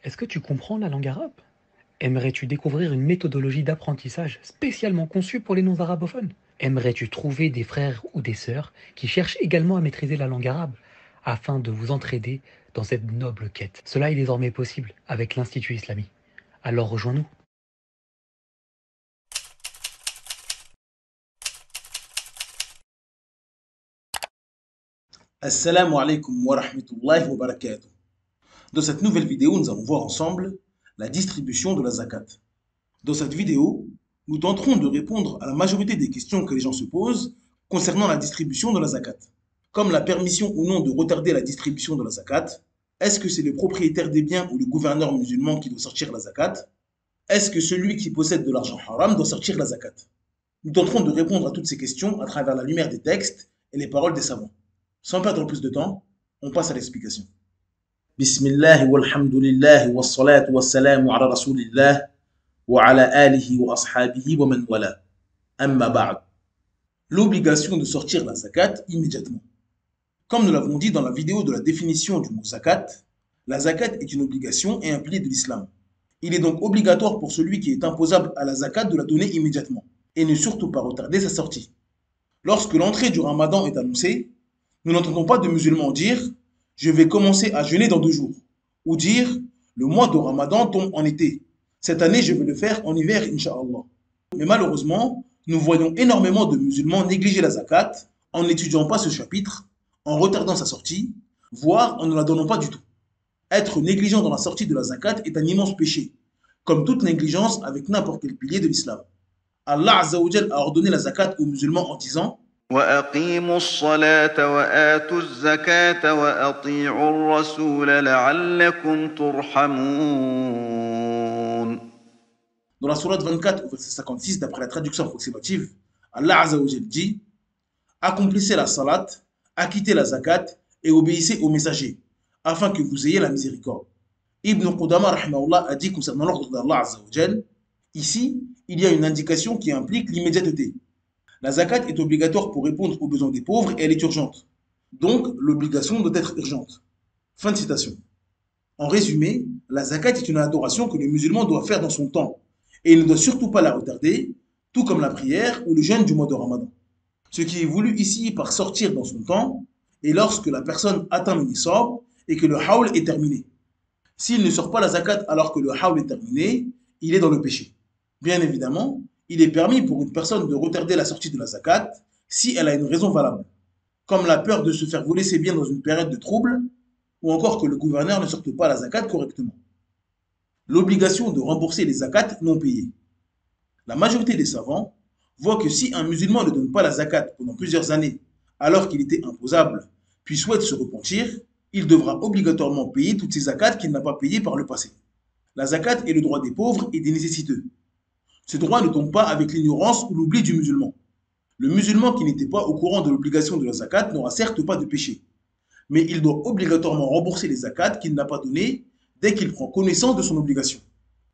Est-ce que tu comprends la langue arabe? Aimerais-tu découvrir une méthodologie d'apprentissage spécialement conçue pour les non-arabophones? Aimerais-tu trouver des frères ou des sœurs qui cherchent également à maîtriser la langue arabe afin de vous entraider dans cette noble quête? Cela est désormais possible avec l'Institut Islami. Alors rejoins-nous. Assalamu alaikum wa rahmatullahi wa barakatuh. Dans cette nouvelle vidéo, nous allons voir ensemble la distribution de la zakat. Dans cette vidéo, nous tenterons de répondre à la majorité des questions que les gens se posent concernant la distribution de la zakat. Comme la permission ou non de retarder la distribution de la zakat, est-ce que c'est le propriétaire des biens ou le gouverneur musulman qui doit sortir la zakat? Est-ce que celui qui possède de l'argent haram doit sortir la zakat? Nous tenterons de répondre à toutes ces questions à travers la lumière des textes et les paroles des savants. Sans perdre plus de temps, on passe à l'explication. Bismillah walhamdulillah wassalatu wassalamu ala rasulillah wa ala alihi wa ashabihi wa man wala. Amma ba'd. L'obligation de sortir la zakat immédiatement. Comme nous l'avons dit dans la vidéo de la définition du mot zakat, la zakat est une obligation et un pilier de l'islam. Il est donc obligatoire pour celui qui est imposable à la zakat de la donner immédiatement et ne surtout pas retarder sa sortie. Lorsque l'entrée du ramadan est annoncée, nous n'entendons pas de musulmans dire « je vais commencer à jeûner dans 2 jours » ou dire « le mois de ramadan tombe en été, cette année je vais le faire en hiver, incha'Allah ». Mais malheureusement, nous voyons énormément de musulmans négliger la zakat en n'étudiant pas ce chapitre, en retardant sa sortie, voire en ne la donnant pas du tout. Être négligent dans la sortie de la zakat est un immense péché, comme toute négligence avec n'importe quel pilier de l'islam. Allah Azza wa Jal a ordonné la zakat aux musulmans en disant وَأَقِيمُوا الصَّلَاةَ وَآتُوا الزَّكَاةَ وَأَطِيعُوا الرَّسُولَ لَعَلَّكُمْ تُرْحَمُونَ. dans la sourate 24 au verset 56, d'après la traduction approximative, Allah Azza wa Jal dit accomplissez la salat, acquittez la zakat et obéissez aux messagers, afin que vous ayez la miséricorde. Ibn Qudama rahimahullah a dit concernant l'ordre d'Allah Azza wa Jal, ici, il y a une indication qui implique l'immédiateté. La zakat est obligatoire pour répondre aux besoins des pauvres et elle est urgente. Donc, l'obligation doit être urgente. Fin de citation. En résumé, la zakat est une adoration que le musulman doit faire dans son temps et il ne doit surtout pas la retarder, tout comme la prière ou le jeûne du mois de Ramadan. Ce qui est voulu ici par sortir dans son temps est lorsque la personne atteint le nisab et que le hawl est terminé. S'il ne sort pas la zakat alors que le hawl est terminé, il est dans le péché. Bien évidemment, il est permis pour une personne de retarder la sortie de la zakat si elle a une raison valable, comme la peur de se faire voler ses biens dans une période de trouble, ou encore que le gouverneur ne sorte pas la zakat correctement. L'obligation de rembourser les zakats non payés. La majorité des savants voient que si un musulman ne donne pas la zakat pendant plusieurs années alors qu'il était imposable, puis souhaite se repentir, il devra obligatoirement payer toutes ces zakats qu'il n'a pas payées par le passé. La zakat est le droit des pauvres et des nécessiteux. Ce droit ne tombe pas avec l'ignorance ou l'oubli du musulman. Le musulman qui n'était pas au courant de l'obligation de la zakat n'aura certes pas de péché, mais il doit obligatoirement rembourser les zakats qu'il n'a pas donnés dès qu'il prend connaissance de son obligation.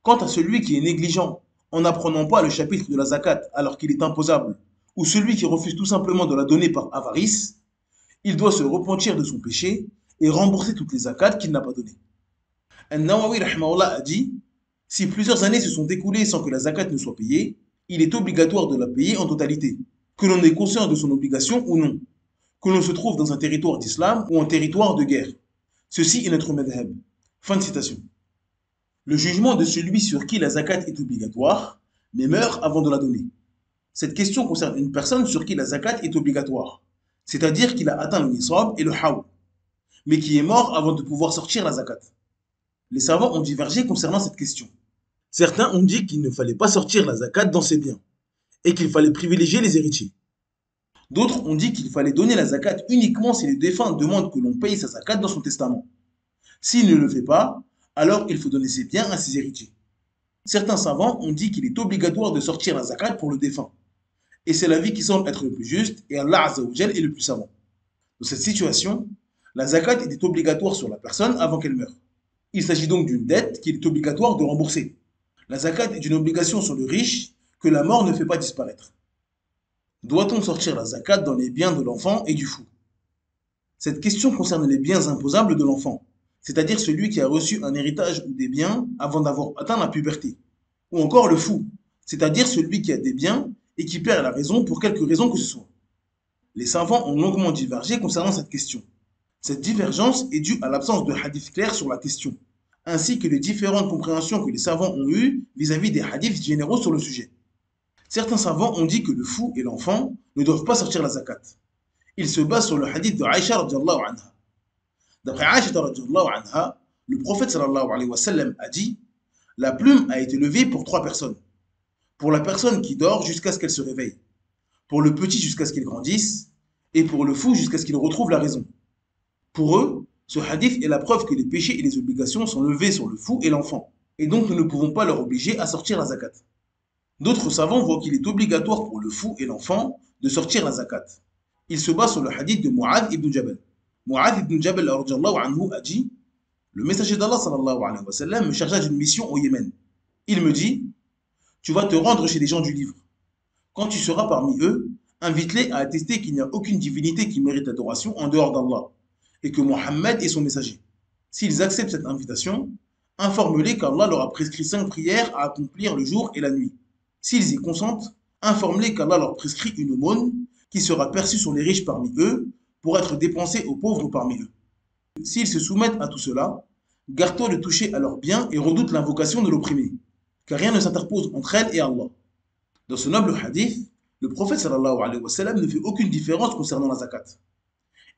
Quant à celui qui est négligent en n'apprenant pas le chapitre de la zakat alors qu'il est imposable, ou celui qui refuse tout simplement de la donner par avarice, il doit se repentir de son péché et rembourser toutes les zakats qu'il n'a pas données. An-Nawawi rahimahullah a dit si plusieurs années se sont écoulées sans que la zakat ne soit payée, il est obligatoire de la payer en totalité, que l'on ait conscience de son obligation ou non, que l'on se trouve dans un territoire d'islam ou un territoire de guerre. Ceci est notre madhab. Fin de citation. Le jugement de celui sur qui la zakat est obligatoire, mais meurt avant de la donner. Cette question concerne une personne sur qui la zakat est obligatoire, c'est-à-dire qu'il a atteint le nisab et le hawl, mais qui est mort avant de pouvoir sortir la zakat. Les savants ont divergé concernant cette question. Certains ont dit qu'il ne fallait pas sortir la zakat dans ses biens et qu'il fallait privilégier les héritiers. D'autres ont dit qu'il fallait donner la zakat uniquement si le défunt demande que l'on paye sa zakat dans son testament. S'il ne le fait pas, alors il faut donner ses biens à ses héritiers. Certains savants ont dit qu'il est obligatoire de sortir la zakat pour le défunt. Et c'est l'avis qui semble être le plus juste et Allah Azza wa Jal est le plus savant. Dans cette situation, la zakat était obligatoire sur la personne avant qu'elle meure. Il s'agit donc d'une dette qu'il est obligatoire de rembourser. La zakat est une obligation sur le riche que la mort ne fait pas disparaître. Doit-on sortir la zakat dans les biens de l'enfant et du fou? Cette question concerne les biens imposables de l'enfant, c'est-à-dire celui qui a reçu un héritage ou des biens avant d'avoir atteint la puberté. Ou encore le fou, c'est-à-dire celui qui a des biens et qui perd la raison pour quelque raison que ce soit. Les savants ont longuement divergé concernant cette question. Cette divergence est due à l'absence de hadiths clairs sur la question, ainsi que les différentes compréhensions que les savants ont eues vis-à-vis des hadiths généraux sur le sujet. Certains savants ont dit que le fou et l'enfant ne doivent pas sortir la zakat. Ils se basent sur le hadith de Aïcha radiallahu anha. D'après Aïcha radiallahu anha, le prophète sallallahu alayhi wa sallam a dit: la plume a été levée pour 3 personnes. Pour la personne qui dort jusqu'à ce qu'elle se réveille, pour le petit jusqu'à ce qu'il grandisse, et pour le fou jusqu'à ce qu'il retrouve la raison. Pour eux, ce hadith est la preuve que les péchés et les obligations sont levés sur le fou et l'enfant, et donc nous ne pouvons pas leur obliger à sortir la zakat. D'autres savants voient qu'il est obligatoire pour le fou et l'enfant de sortir la zakat. Ils se basent sur le hadith de Mu'adh ibn Jabal. Mu'adh ibn Jabal anhu a dit: le messager d'Allah sallallahu alayhi wa sallam me chargea d'une mission au Yémen. Il me dit: tu vas te rendre chez les gens du livre. Quand tu seras parmi eux, invite-les à attester qu'il n'y a aucune divinité qui mérite adoration en dehors d'Allah, et que Mohammed est son messager. S'ils acceptent cette invitation, informe-les qu'Allah leur a prescrit 5 prières à accomplir le jour et la nuit. S'ils y consentent, informe-les qu'Allah leur prescrit une aumône qui sera perçue sur les riches parmi eux pour être dépensée aux pauvres parmi eux. S'ils se soumettent à tout cela, garde-toi de toucher à leurs biens et redoute l'invocation de l'opprimé, car rien ne s'interpose entre elles et Allah. Dans ce noble hadith, le prophète sallallahu alayhi wa sallam ne fait aucune différence concernant la zakat.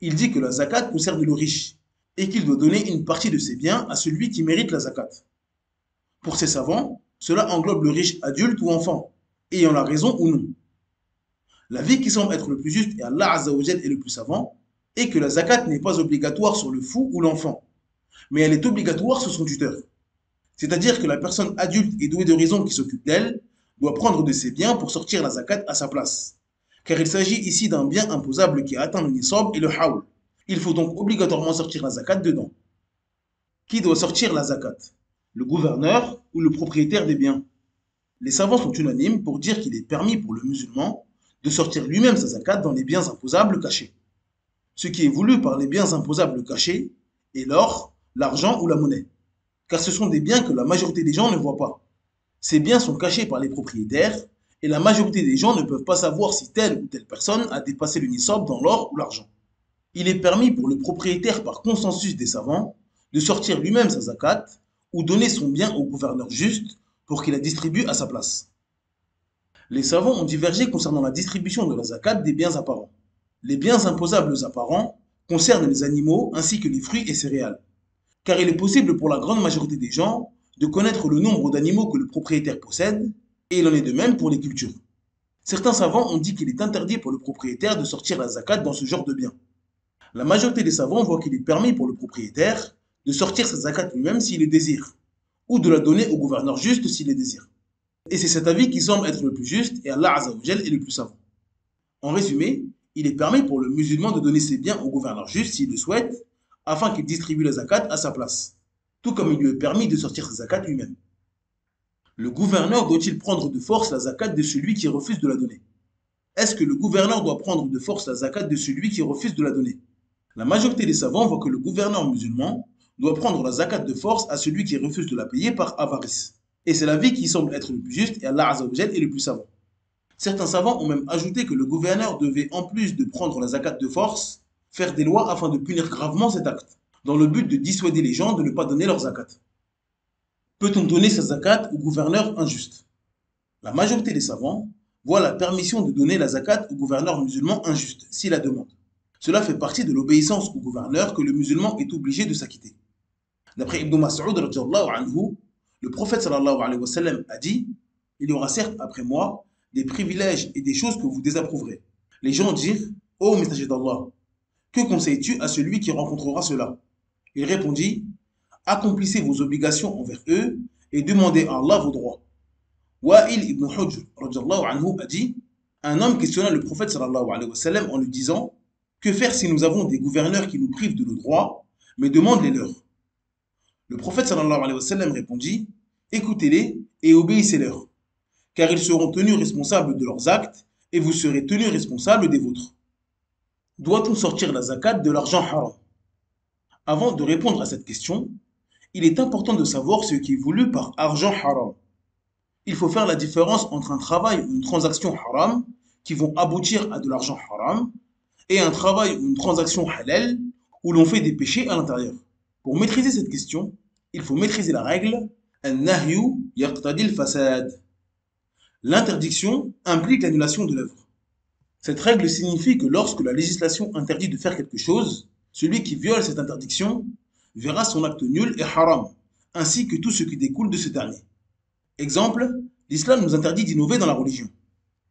Il dit que la zakat concerne le riche et qu'il doit donner une partie de ses biens à celui qui mérite la zakat. Pour ces savants, cela englobe le riche adulte ou enfant, ayant la raison ou non. L'avis qui semble être le plus juste, et Allah Azza wa Jal est le plus savant, est que la zakat n'est pas obligatoire sur le fou ou l'enfant, mais elle est obligatoire sur son tuteur. C'est-à-dire que la personne adulte et douée de raison qui s'occupe d'elle doit prendre de ses biens pour sortir la zakat à sa place. Car il s'agit ici d'un bien imposable qui atteint le nisab et le hawl. Il faut donc obligatoirement sortir la zakat dedans. Qui doit sortir la zakat? Le gouverneur ou le propriétaire des biens? Les savants sont unanimes pour dire qu'il est permis pour le musulman de sortir lui-même sa zakat dans les biens imposables cachés. Ce qui est voulu par les biens imposables cachés est l'or, l'argent ou la monnaie, car ce sont des biens que la majorité des gens ne voient pas. Ces biens sont cachés par les propriétaires et la majorité des gens ne peuvent pas savoir si telle ou telle personne a dépassé le nisab dans l'or ou l'argent. Il est permis pour le propriétaire par consensus des savants de sortir lui-même sa zakat ou donner son bien au gouverneur juste pour qu'il la distribue à sa place. Les savants ont divergé concernant la distribution de la zakat des biens apparents. Les biens imposables apparents concernent les animaux ainsi que les fruits et céréales, car il est possible pour la grande majorité des gens de connaître le nombre d'animaux que le propriétaire possède, et il en est de même pour les cultures. Certains savants ont dit qu'il est interdit pour le propriétaire de sortir la zakat dans ce genre de biens. La majorité des savants voient qu'il est permis pour le propriétaire de sortir sa zakat lui-même s'il le désire, ou de la donner au gouverneur juste s'il le désire. Et c'est cet avis qui semble être le plus juste, et Allah Azza wa Jal est le plus savant. En résumé, il est permis pour le musulman de donner ses biens au gouverneur juste s'il le souhaite, afin qu'il distribue la zakat à sa place, tout comme il lui est permis de sortir sa zakat lui-même. Le gouverneur doit-il prendre de force la zakat de celui qui refuse de la donner? Est-ce que le gouverneur doit prendre de force la zakat de celui qui refuse de la donner? La majorité des savants voient que le gouverneur musulman doit prendre la zakat de force à celui qui refuse de la payer par avarice. Et c'est l'avis qui semble être le plus juste, et Allah Azza wa Jal est le plus savant. Certains savants ont même ajouté que le gouverneur devait, en plus de prendre la zakat de force, faire des lois afin de punir gravement cet acte, dans le but de dissuader les gens de ne pas donner leur zakat. Peut-on donner sa zakat au gouverneur injuste? La majorité des savants voient la permission de donner la zakat au gouverneur musulman injuste, s'il la demande. Cela fait partie de l'obéissance au gouverneur que le musulman est obligé de s'acquitter. D'après Ibn Mas'ud radhiyallahu anhu, le prophète sallallahu alayhi wa sallam a dit: il y aura certes après moi des privilèges et des choses que vous désapprouverez. Les gens dirent: ô messager d'Allah, que conseilles-tu à celui qui rencontrera cela? Il répondit: accomplissez vos obligations envers eux et demandez à Allah vos droits. Wa'il ibn Hujr radhiyallahu anhu a dit: un homme questionna le prophète sallallahu alayhi wa sallam en lui disant: que faire si nous avons des gouverneurs qui nous privent de nos droits, mais demandent les leurs? Le prophète sallallahu alayhi wa sallam répondit: écoutez-les et obéissez-leur, car ils seront tenus responsables de leurs actes et vous serez tenus responsables des vôtres. Doit-on sortir la zakat de l'argent haram? Avant de répondre à cette question, il est important de savoir ce qui est voulu par argent haram. Il faut faire la différence entre un travail ou une transaction haram qui vont aboutir à de l'argent haram et un travail ou une transaction halal où l'on fait des péchés à l'intérieur. Pour maîtriser cette question, il faut maîtriser la règle An-nahyu yaqtadi al-fasad. L'interdiction implique l'annulation de l'œuvre. Cette règle signifie que lorsque la législation interdit de faire quelque chose, celui qui viole cette interdiction verra son acte nul et haram, ainsi que tout ce qui découle de ce dernier. Exemple, l'islam nous interdit d'innover dans la religion.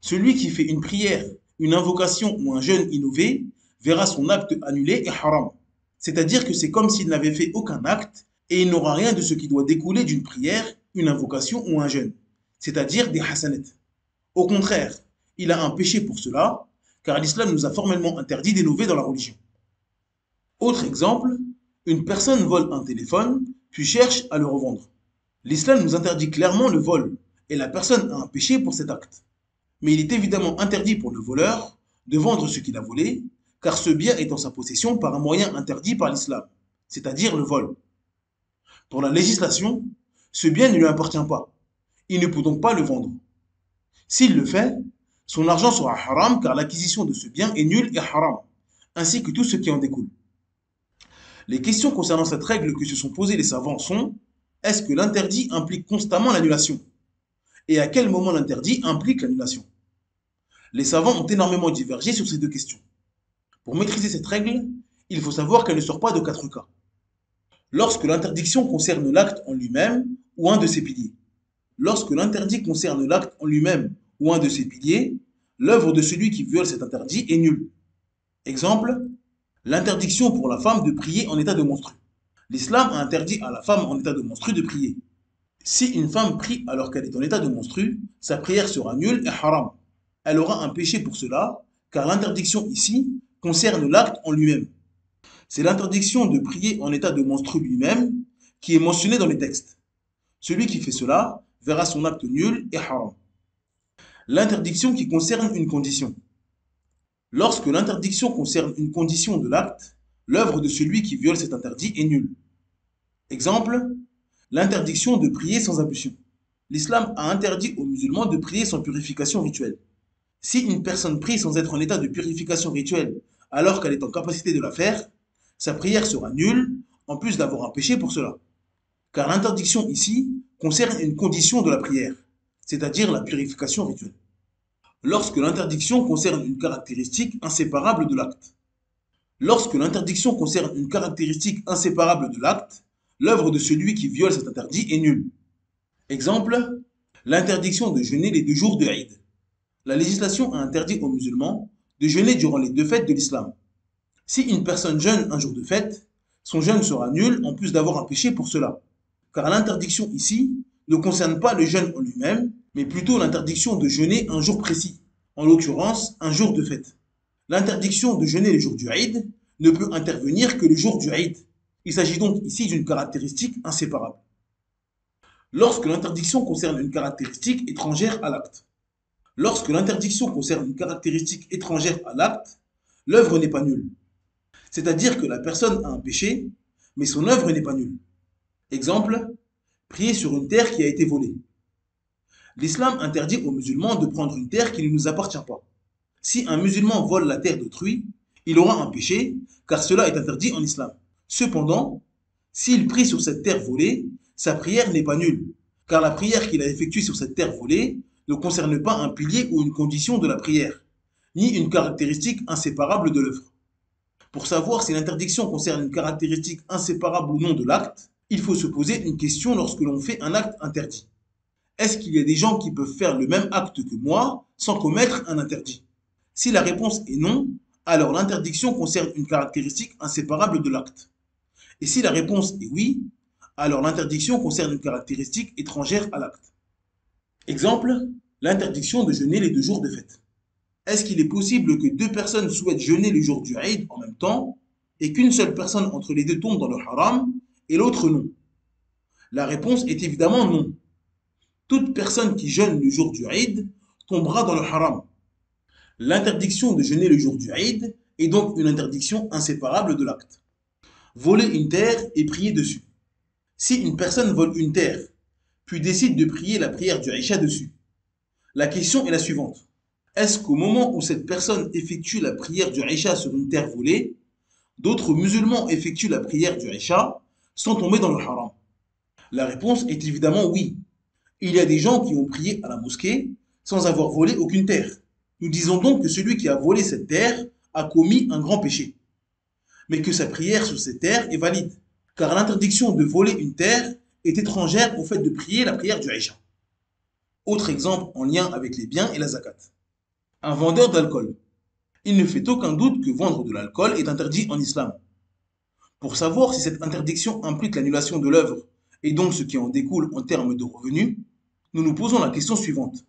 Celui qui fait une prière, une invocation ou un jeûne innové verra son acte annulé et haram. C'est-à-dire que c'est comme s'il n'avait fait aucun acte et il n'aura rien de ce qui doit découler d'une prière, une invocation ou un jeûne, c'est-à-dire des hasanat. Au contraire, il a un péché pour cela, car l'islam nous a formellement interdit d'innover dans la religion. Autre exemple, une personne vole un téléphone, puis cherche à le revendre. L'islam nous interdit clairement le vol, et la personne a un péché pour cet acte. Mais il est évidemment interdit pour le voleur de vendre ce qu'il a volé, car ce bien est en sa possession par un moyen interdit par l'islam, c'est-à-dire le vol. Pour la législation, ce bien ne lui appartient pas. Il ne peut donc pas le vendre. S'il le fait, son argent sera haram car l'acquisition de ce bien est nulle et haram, ainsi que tout ce qui en découle. Les questions concernant cette règle que se sont posées les savants sont: est-ce que l'interdit implique constamment l'annulation? Et à quel moment l'interdit implique l'annulation? Les savants ont énormément divergé sur ces deux questions. Pour maîtriser cette règle, il faut savoir qu'elle ne sort pas de 4 cas. Lorsque l'interdiction concerne l'acte en lui-même ou un de ses piliers. Lorsque l'interdit concerne l'acte en lui-même ou un de ses piliers, l'œuvre de celui qui viole cet interdit est nulle. Exemple, l'interdiction pour la femme de prier en état de menstru. L'islam a interdit à la femme en état de menstru de prier. Si une femme prie alors qu'elle est en état de menstru, sa prière sera nulle et haram. Elle aura un péché pour cela, car l'interdiction ici concerne l'acte en lui-même. C'est l'interdiction de prier en état de menstru lui-même qui est mentionnée dans les textes. Celui qui fait cela verra son acte nul et haram. L'interdiction qui concerne une condition. Lorsque l'interdiction concerne une condition de l'acte, l'œuvre de celui qui viole cet interdit est nulle. Exemple, l'interdiction de prier sans ablution. L'islam a interdit aux musulmans de prier sans purification rituelle. Si une personne prie sans être en état de purification rituelle alors qu'elle est en capacité de la faire, sa prière sera nulle, en plus d'avoir un péché pour cela. Car l'interdiction ici concerne une condition de la prière, c'est-à-dire la purification rituelle. Lorsque l'interdiction concerne une caractéristique inséparable de l'acte. Lorsque l'interdiction concerne une caractéristique inséparable de l'acte, l'œuvre de celui qui viole cet interdit est nulle. Exemple, l'interdiction de jeûner les 2 jours de Eid. La législation a interdit aux musulmans de jeûner durant les 2 fêtes de l'islam. Si une personne jeûne un jour de fête, son jeûne sera nul en plus d'avoir un péché pour cela. Car l'interdiction ici ne concerne pas le jeûne en lui-même, mais plutôt l'interdiction de jeûner un jour précis, en l'occurrence un jour de fête. L'interdiction de jeûner le jour du Eid ne peut intervenir que le jour du Eid. Il s'agit donc ici d'une caractéristique inséparable. Lorsque l'interdiction concerne une caractéristique étrangère à l'acte. Lorsque l'interdiction concerne une caractéristique étrangère à l'acte, l'œuvre n'est pas nulle. C'est-à-dire que la personne a un péché, mais son œuvre n'est pas nulle. Exemple, prier sur une terre qui a été volée. L'islam interdit aux musulmans de prendre une terre qui ne nous appartient pas. Si un musulman vole la terre d'autrui, il aura un péché, car cela est interdit en islam. Cependant, s'il prie sur cette terre volée, sa prière n'est pas nulle, car la prière qu'il a effectuée sur cette terre volée ne concerne pas un pilier ou une condition de la prière, ni une caractéristique inséparable de l'œuvre. Pour savoir si l'interdiction concerne une caractéristique inséparable ou non de l'acte, il faut se poser une question lorsque l'on fait un acte interdit. Est-ce qu'il y a des gens qui peuvent faire le même acte que moi sans commettre un interdit? Si la réponse est non, alors l'interdiction concerne une caractéristique inséparable de l'acte. Et si la réponse est oui, alors l'interdiction concerne une caractéristique étrangère à l'acte. Exemple, l'interdiction de jeûner les 2 jours de fête. Est-ce qu'il est possible que 2 personnes souhaitent jeûner le jour du Eid en même temps et qu'une seule personne entre les deux tombe dans le haram et l'autre non? La réponse est évidemment non. Toute personne qui jeûne le jour du Eid tombera dans le haram. L'interdiction de jeûner le jour du Eid est donc une interdiction inséparable de l'acte. Voler une terre et prier dessus. Si une personne vole une terre, puis décide de prier la prière du Isha dessus, la question est la suivante. Est-ce qu'au moment où cette personne effectue la prière du Isha sur une terre volée, d'autres musulmans effectuent la prière du Isha sans tomber dans le haram? La réponse est évidemment oui. Il y a des gens qui ont prié à la mosquée sans avoir volé aucune terre. Nous disons donc que celui qui a volé cette terre a commis un grand péché, mais que sa prière sur cette terre est valide, car l'interdiction de voler une terre est étrangère au fait de prier la prière du Isha. Autre exemple en lien avec les biens et la zakat. Un vendeur d'alcool. Il ne fait aucun doute que vendre de l'alcool est interdit en islam. Pour savoir si cette interdiction implique l'annulation de l'œuvre et donc ce qui en découle en termes de revenus, nous nous posons la question suivante.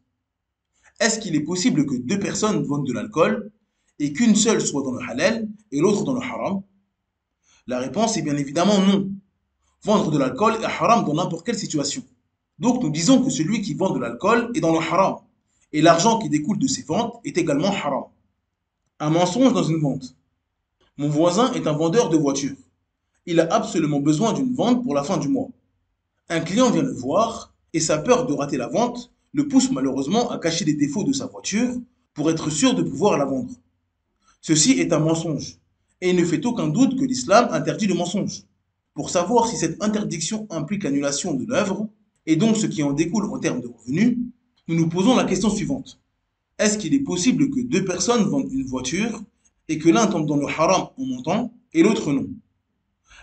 Est-ce qu'il est possible que deux personnes vendent de l'alcool et qu'une seule soit dans le halal et l'autre dans le haram? La réponse est bien évidemment non. Vendre de l'alcool est haram dans n'importe quelle situation. Donc nous disons que celui qui vend de l'alcool est dans le haram et l'argent qui découle de ces ventes est également haram. Un mensonge dans une vente. Mon voisin est un vendeur de voitures. Il a absolument besoin d'une vente pour la fin du mois. Un client vient le voir et sa peur de rater la vente le pousse malheureusement à cacher les défauts de sa voiture pour être sûr de pouvoir la vendre. Ceci est un mensonge et il ne fait aucun doute que l'islam interdit le mensonge. Pour savoir si cette interdiction implique l'annulation de l'œuvre et donc ce qui en découle en termes de revenus, nous nous posons la question suivante. Est-ce qu'il est possible que deux personnes vendent une voiture et que l'un tombe dans le haram en montant et l'autre non?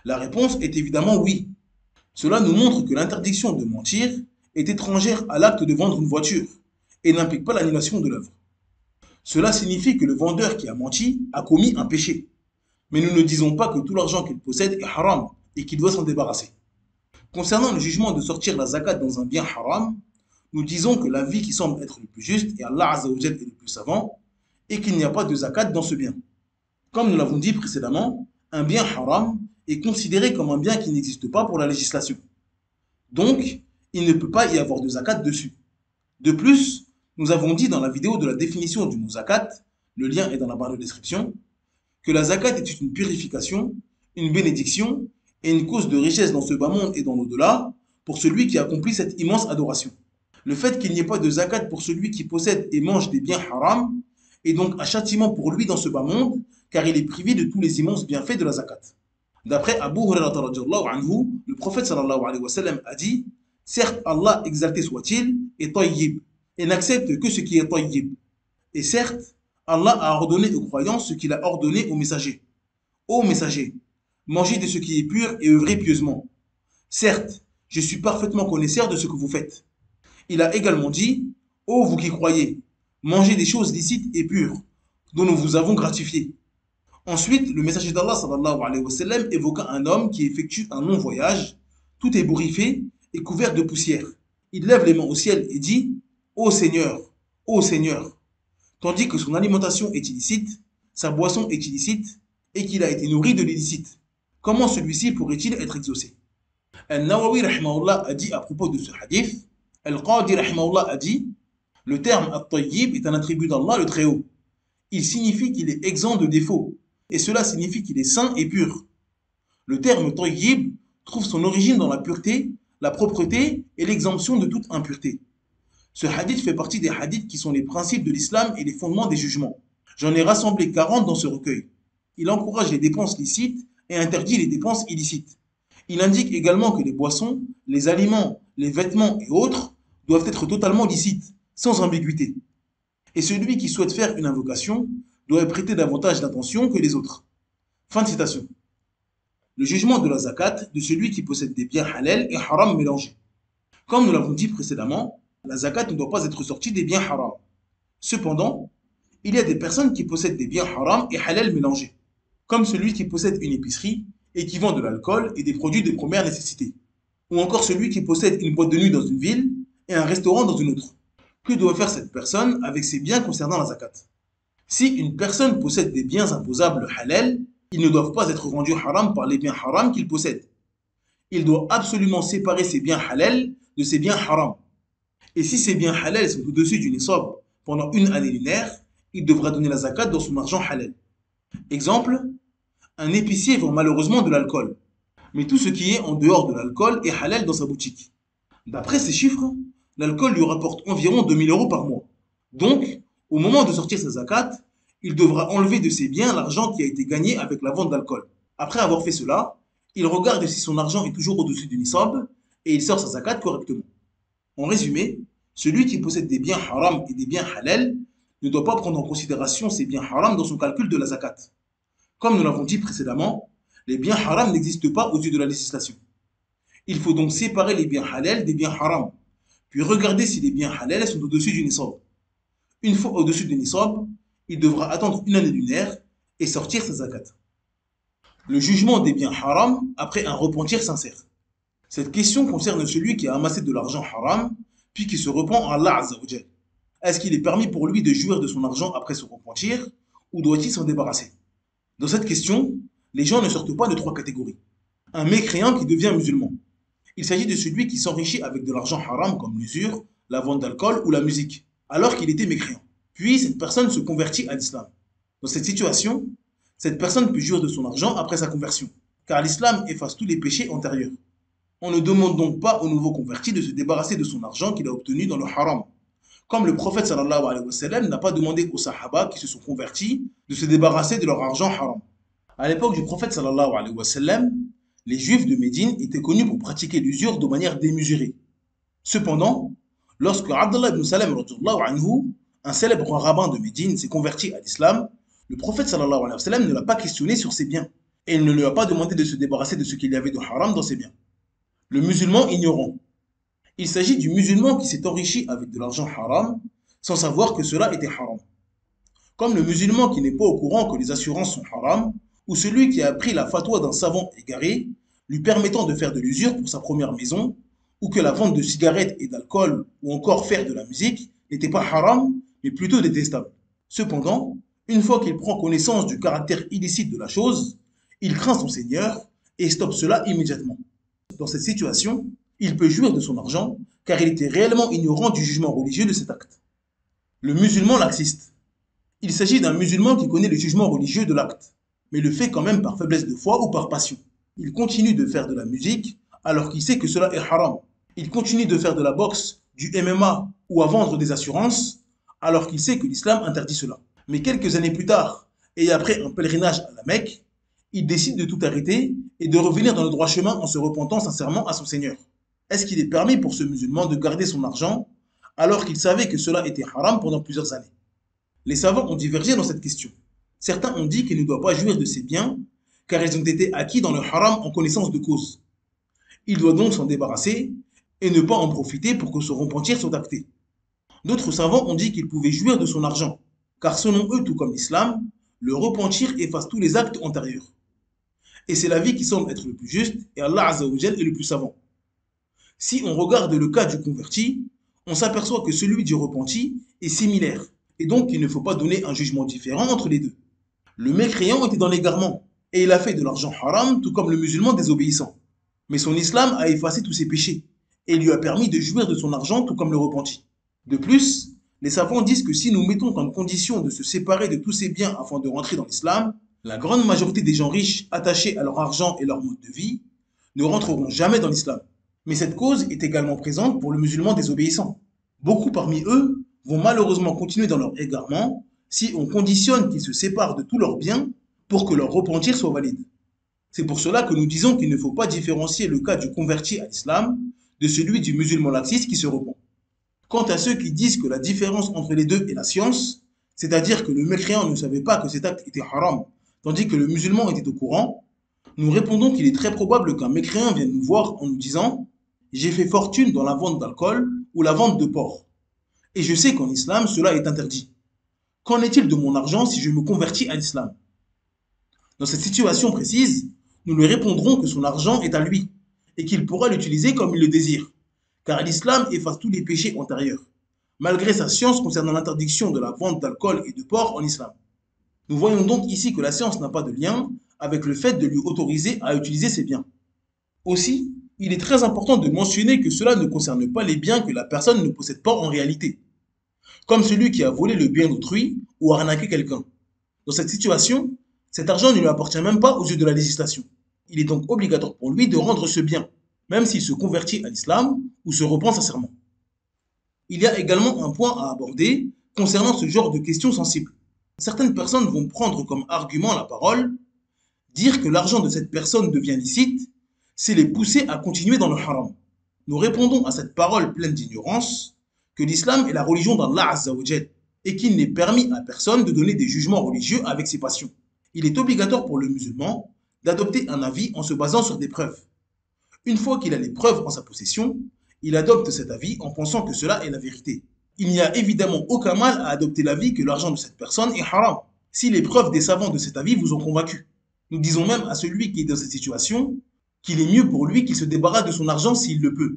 La réponse est évidemment oui. Cela nous montre que l'interdiction de mentir est étrangère à l'acte de vendre une voiture et n'implique pas l'annulation de l'œuvre. Cela signifie que le vendeur qui a menti a commis un péché. Mais nous ne disons pas que tout l'argent qu'il possède est haram et qu'il doit s'en débarrasser. Concernant le jugement de sortir la zakat dans un bien haram, nous disons que l'avis qui semble être le plus juste et Allah Azza wa Jal est le plus savant et qu'il n'y a pas de zakat dans ce bien. Comme nous l'avons dit précédemment, un bien haram est considéré comme un bien qui n'existe pas pour la législation. Donc, il ne peut pas y avoir de zakat dessus. De plus, nous avons dit dans la vidéo de la définition du mot zakat, le lien est dans la barre de description, que la zakat est une purification, une bénédiction et une cause de richesse dans ce bas monde et dans l'au-delà pour celui qui accomplit cette immense adoration. Le fait qu'il n'y ait pas de zakat pour celui qui possède et mange des biens haram est donc un châtiment pour lui dans ce bas monde car il est privé de tous les immenses bienfaits de la zakat. D'après Abu Hurairah radhiyallahu anhu, le prophète sallallahu alayhi wa sallam a dit: certes, Allah exalté soit-il est tayyib et n'accepte que ce qui est tayyib. Et certes, Allah a ordonné aux croyants ce qu'il a ordonné aux messagers. Ô messagers, mangez de ce qui est pur et œuvrez pieusement. Certes, je suis parfaitement connaisseur de ce que vous faites. Il a également dit: ô vous qui croyez, mangez des choses licites et pures, dont nous vous avons gratifié. Ensuite, le messager d'Allah sallallahu alayhi wa sallam évoqua un homme qui effectue un long voyage, tout ébouriffé et couvert de poussière. Il lève les mains au ciel et dit: ô Seigneur, tandis que son alimentation est illicite, sa boisson est illicite et qu'il a été nourri de l'illicite. Comment celui-ci pourrait-il être exaucé? Al-Nawawi rahimahullah a dit à propos de ce hadith, Al-Qadi rahimahullah a dit: le terme At-Tayyib est un attribut d'Allah le Très-Haut. Il signifie qu'il est exempt de défauts, et cela signifie qu'il est saint et pur. Le terme Tayyib trouve son origine dans la pureté, la propreté et l'exemption de toute impureté. Ce hadith fait partie des hadiths qui sont les principes de l'islam et les fondements des jugements. J'en ai rassemblé 40 dans ce recueil. Il encourage les dépenses licites et interdit les dépenses illicites. Il indique également que les boissons, les aliments, les vêtements et autres doivent être totalement licites, sans ambiguïté. Et celui qui souhaite faire une invocation doit prêter davantage d'attention que les autres. Fin de citation. Le jugement de la zakat de celui qui possède des biens halal et haram mélangés. Comme nous l'avons dit précédemment, la zakat ne doit pas être sortie des biens haram. Cependant, il y a des personnes qui possèdent des biens haram et halal mélangés, comme celui qui possède une épicerie et qui vend de l'alcool et des produits de première nécessité, ou encore celui qui possède une boîte de nuit dans une ville et un restaurant dans une autre. Que doit faire cette personne avec ses biens concernant la zakat? Si une personne possède des biens imposables halal, ils ne doivent pas être rendus haram par les biens haram qu'il possède. Il doit absolument séparer ses biens halal de ses biens haram. Et si ces biens halal sont au-dessus du nisab pendant une année lunaire, il devra donner la zakat dans son argent halal. Exemple, Un épicier vend malheureusement de l'alcool, mais tout ce qui est en dehors de l'alcool est halal dans sa boutique. D'après ces chiffres, l'alcool lui rapporte environ 2 000 € par mois. Donc, au moment de sortir sa zakat, il devra enlever de ses biens l'argent qui a été gagné avec la vente d'alcool. Après avoir fait cela, il regarde si son argent est toujours au-dessus du nisab et il sort sa zakat correctement. En résumé, celui qui possède des biens haram et des biens halal ne doit pas prendre en considération ces biens haram dans son calcul de la zakat. Comme nous l'avons dit précédemment, les biens haram n'existent pas aux yeux de la législation. Il faut donc séparer les biens halal des biens haram, puis regarder si les biens halal sont au-dessus du nisab. Une fois au-dessus du nisab, il devra attendre une année lunaire et sortir sa zakat. Le jugement des biens haram après un repentir sincère. Cette question concerne celui qui a amassé de l'argent haram, puis qui se repent en Allah Azza wa Jal. Est-ce qu'il est permis pour lui de jouir de son argent après se repentir, ou doit-il s'en débarrasser? Dans cette question, les gens ne sortent pas de trois catégories. Un mécréant qui devient musulman. Il s'agit de celui qui s'enrichit avec de l'argent haram comme l'usure, la vente d'alcool ou la musique, alors qu'il était mécréant. Puis cette personne se convertit à l'islam. Dans cette situation, cette personne peut jouir de son argent après sa conversion, car l'islam efface tous les péchés antérieurs. On ne demande donc pas au nouveau converti de se débarrasser de son argent qu'il a obtenu dans le haram. Comme le prophète sallallahu alayhi wa sallam n'a pas demandé aux sahaba qui se sont convertis de se débarrasser de leur argent haram. À l'époque du prophète sallallahu alayhi wa sallam, les juifs de Médine étaient connus pour pratiquer l'usure de manière démesurée. Cependant, lorsque Abdullah ibn Salam, un célèbre rabbin de Médine, s'est converti à l'islam, le prophète sallallahu alayhi wa sallam ne l'a pas questionné sur ses biens et il ne lui a pas demandé de se débarrasser de ce qu'il y avait de haram dans ses biens. Le musulman ignorant. Il s'agit du musulman qui s'est enrichi avec de l'argent haram sans savoir que cela était haram. Comme le musulman qui n'est pas au courant que les assurances sont haram, ou celui qui a appris la fatwa d'un savant égaré, lui permettant de faire de l'usure pour sa première maison, ou que la vente de cigarettes et d'alcool, ou encore faire de la musique, n'était pas haram, mais plutôt détestable. Cependant, une fois qu'il prend connaissance du caractère illicite de la chose, il craint son Seigneur et stoppe cela immédiatement. Dans cette situation, il peut jouir de son argent car il était réellement ignorant du jugement religieux de cet acte. Le musulman laxiste. Il s'agit d'un musulman qui connaît le jugement religieux de l'acte, mais le fait quand même par faiblesse de foi ou par passion. Il continue de faire de la musique alors qu'il sait que cela est haram. Il continue de faire de la boxe, du MMA ou à vendre des assurances alors qu'il sait que l'islam interdit cela. Mais quelques années plus tard, et après un pèlerinage à la Mecque, il décide de tout arrêter et de revenir dans le droit chemin en se repentant sincèrement à son Seigneur. Est-ce qu'il est permis pour ce musulman de garder son argent alors qu'il savait que cela était haram pendant plusieurs années? Les savants ont divergé dans cette question. Certains ont dit qu'il ne doit pas jouir de ses biens car ils ont été acquis dans le haram en connaissance de cause. Il doit donc s'en débarrasser et ne pas en profiter pour que son repentir soit acté. D'autres savants ont dit qu'il pouvait jouir de son argent car selon eux, tout comme l'islam, le repentir efface tous les actes antérieurs. Et c'est l'avis qui semble être le plus juste et Allah Azza wa Jal est le plus savant. Si on regarde le cas du converti, on s'aperçoit que celui du repenti est similaire et donc il ne faut pas donner un jugement différent entre les deux. Le mécréant était dans l'égarement et il a fait de l'argent haram tout comme le musulman désobéissant. Mais son islam a effacé tous ses péchés et lui a permis de jouir de son argent tout comme le repenti. De plus, les savants disent que si nous mettons comme condition de se séparer de tous ces biens afin de rentrer dans l'islam, la grande majorité des gens riches attachés à leur argent et leur mode de vie ne rentreront jamais dans l'islam. Mais cette cause est également présente pour le musulman désobéissant. Beaucoup parmi eux vont malheureusement continuer dans leur égarement si on conditionne qu'ils se séparent de tous leurs biens pour que leur repentir soit valide. C'est pour cela que nous disons qu'il ne faut pas différencier le cas du converti à l'islam de celui du musulman laxiste qui se repent. Quant à ceux qui disent que la différence entre les deux est la science, c'est-à-dire que le mécréant ne savait pas que cet acte était haram, tandis que le musulman était au courant, nous répondons qu'il est très probable qu'un mécréant vienne nous voir en nous disant « J'ai fait fortune dans la vente d'alcool ou la vente de porc, et je sais qu'en islam cela est interdit. Qu'en est-il de mon argent si je me convertis à l'islam ?» Dans cette situation précise, nous lui répondrons que son argent est à lui et qu'il pourra l'utiliser comme il le désire, car l'islam efface tous les péchés antérieurs, malgré sa science concernant l'interdiction de la vente d'alcool et de porc en islam. Nous voyons donc ici que la science n'a pas de lien avec le fait de lui autoriser à utiliser ses biens. Aussi, il est très important de mentionner que cela ne concerne pas les biens que la personne ne possède pas en réalité, comme celui qui a volé le bien d'autrui ou arnaqué quelqu'un. Dans cette situation, Cet argent ne lui appartient même pas aux yeux de la législation. Il est donc obligatoire pour lui de rendre ce bien, même s'il se convertit à l'islam ou se repent sincèrement. Il y a également un point à aborder concernant ce genre de questions sensibles. Certaines personnes vont prendre comme argument la parole, dire que l'argent de cette personne devient licite, c'est les pousser à continuer dans le haram. Nous répondons à cette parole pleine d'ignorance que l'islam est la religion d'Allah Azza wa Jal et qu'il n'est permis à personne de donner des jugements religieux avec ses passions. Il est obligatoire pour le musulman d'adopter un avis en se basant sur des preuves. Une fois qu'il a les preuves en sa possession, il adopte cet avis en pensant que cela est la vérité. Il n'y a évidemment aucun mal à adopter l'avis que l'argent de cette personne est haram, si les preuves des savants de cet avis vous ont convaincu. Nous disons même à celui qui est dans cette situation qu'il est mieux pour lui qu'il se débarrasse de son argent s'il le peut.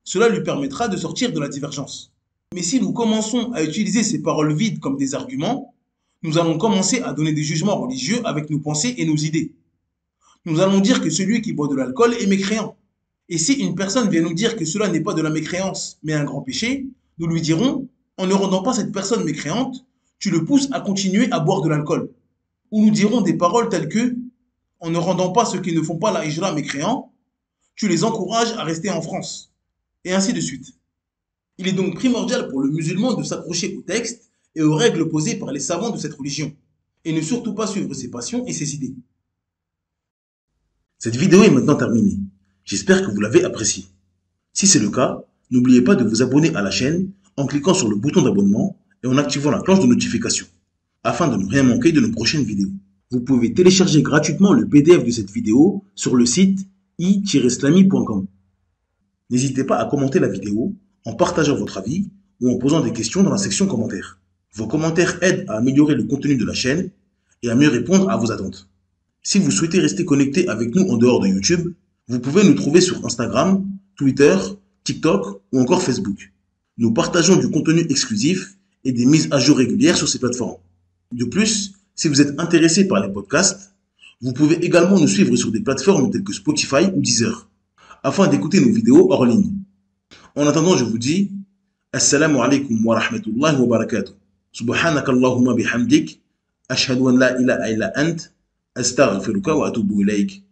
Cela lui permettra de sortir de la divergence. Mais si nous commençons à utiliser ces paroles vides comme des arguments, nous allons commencer à donner des jugements religieux avec nos pensées et nos idées. Nous allons dire que celui qui boit de l'alcool est mécréant. Et si une personne vient nous dire que cela n'est pas de la mécréance, mais un grand péché, nous lui dirons, en ne rendant pas cette personne mécréante, tu le pousses à continuer à boire de l'alcool. Ou nous dirons des paroles telles que, en ne rendant pas ceux qui ne font pas la hijra mécréants, tu les encourages à rester en France. Et ainsi de suite. Il est donc primordial pour le musulman de s'accrocher aux textes et aux règles posées par les savants de cette religion, et ne surtout pas suivre ses passions et ses idées. Cette vidéo est maintenant terminée. J'espère que vous l'avez appréciée. Si c'est le cas, n'oubliez pas de vous abonner à la chaîne en cliquant sur le bouton d'abonnement et en activant la cloche de notification, afin de ne rien manquer de nos prochaines vidéos. Vous pouvez télécharger gratuitement le PDF de cette vidéo sur le site i-slami.com. N'hésitez pas à commenter la vidéo en partageant votre avis ou en posant des questions dans la section commentaires. Vos commentaires aident à améliorer le contenu de la chaîne et à mieux répondre à vos attentes. Si vous souhaitez rester connecté avec nous en dehors de YouTube, vous pouvez nous trouver sur Instagram, Twitter, TikTok ou encore Facebook. Nous partageons du contenu exclusif et des mises à jour régulières sur ces plateformes. De plus, si vous êtes intéressé par les podcasts, vous pouvez également nous suivre sur des plateformes telles que Spotify ou Deezer, afin d'écouter nos vidéos hors ligne. En attendant, je vous dis Assalamu alaikum wa rahmatullahi wa barakatuh. Subhanaka Allahumma bihamdik. Ashhadu an la ilaha illa ant. Astaghfiruka wa atubu ilayk.